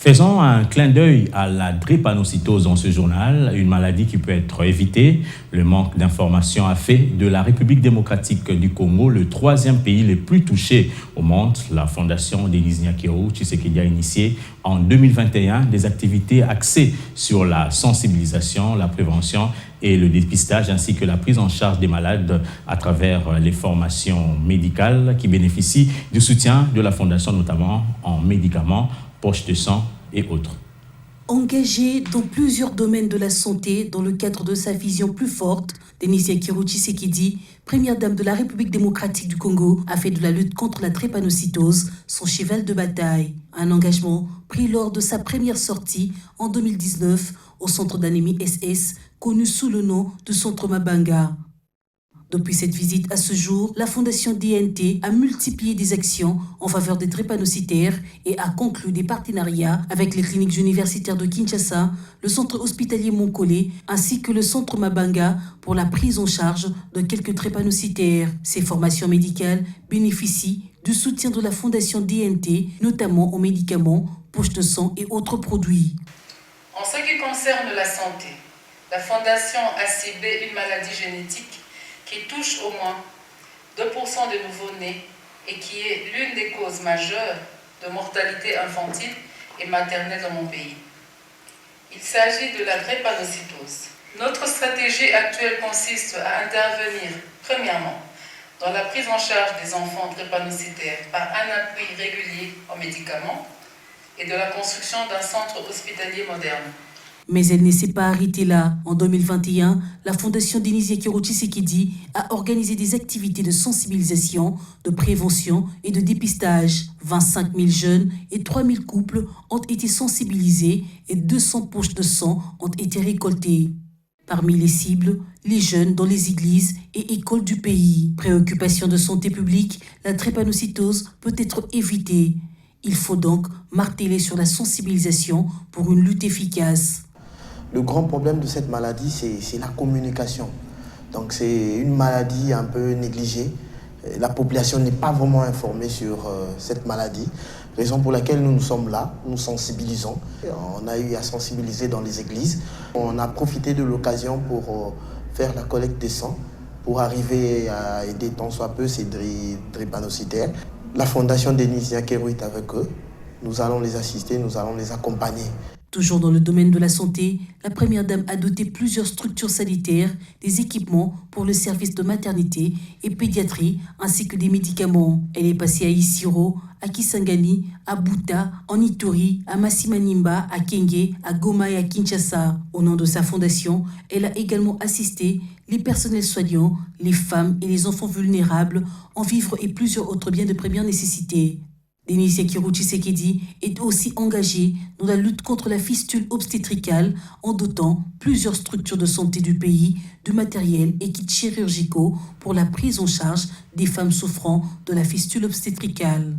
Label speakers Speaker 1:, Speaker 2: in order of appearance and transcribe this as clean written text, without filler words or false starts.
Speaker 1: Faisons un clin d'œil à la drépanocytose dans ce journal, une maladie qui peut être évitée. Le manque d'informations a fait de la République démocratique du Congo le troisième pays le plus touché au monde. La fondation Denis Nyakero Tshisekedi a initié en 2021 des activités axées sur la sensibilisation, la prévention et le dépistage, ainsi que la prise en charge des malades à travers les formations médicales qui bénéficient du soutien de la fondation, notamment en médicaments, poches de sang et autres.
Speaker 2: Engagée dans plusieurs domaines de la santé dans le cadre de sa vision plus forte, Denis Nyakero Tshisekedi, première dame de la République démocratique du Congo, a fait de la lutte contre la drépanocytose son cheval de bataille. Un engagement pris lors de sa première sortie en 2019 au centre d'anémie SS, connu sous le nom de Centre Mabanga. Depuis cette visite à ce jour, la Fondation DNT a multiplié des actions en faveur des drépanocytaires et a conclu des partenariats avec les cliniques universitaires de Kinshasa, le centre hospitalier Monkole ainsi que le centre Mabanga pour la prise en charge de quelques drépanocytaires. Ces formations médicales bénéficient du soutien de la Fondation DNT, notamment en médicaments, poches de sang et autres produits.
Speaker 3: En ce qui concerne la santé, la Fondation a ciblé une maladie génétique qui touche au moins 2% des nouveau-nés et qui est l'une des causes majeures de mortalité infantile et maternelle dans mon pays. Il s'agit de la drépanocytose. Notre stratégie actuelle consiste à intervenir, premièrement, dans la prise en charge des enfants drépanocytaires par un appui régulier en médicaments et de la construction d'un centre hospitalier moderne.
Speaker 2: Mais elle ne s'est pas arrêtée là. En 2021, la Fondation Denis Nyakero Tshisekedi a organisé des activités de sensibilisation, de prévention et de dépistage. 25 000 jeunes et 3 000 couples ont été sensibilisés et 200 poches de sang ont été récoltées. Parmi les cibles, les jeunes dans les églises et écoles du pays. Préoccupation de santé publique, la drépanocytose peut être évitée. Il faut donc marteler sur la sensibilisation pour une lutte efficace.
Speaker 4: Le grand problème de cette maladie, c'est la communication. Donc c'est une maladie un peu négligée. La population n'est pas vraiment informée sur cette maladie. Raison pour laquelle nous sommes là, nous sensibilisons. On a eu à sensibiliser dans les églises. On a profité de l'occasion pour faire la collecte des sangs, pour arriver à aider tant soit peu ces drépanocytaires. La Fondation Denis Nyakero est avec eux. Nous allons les assister, nous allons les accompagner.
Speaker 2: Toujours dans le domaine de la santé, la Première Dame a doté plusieurs structures sanitaires, des équipements pour le service de maternité et pédiatrie, ainsi que des médicaments. Elle est passée à Isiro, à Kisangani, à Buta, en Ituri, à Massimanimba, à Kenge, à Goma et à Kinshasa. Au nom de sa fondation, elle a également assisté les personnels soignants, les femmes et les enfants vulnérables en vivre et plusieurs autres biens de première nécessité. Denis Nyakero Tshisekedi est aussi engagé dans la lutte contre la fistule obstétricale en dotant plusieurs structures de santé du pays de matériel et kits chirurgicaux pour la prise en charge des femmes souffrant de la fistule obstétricale.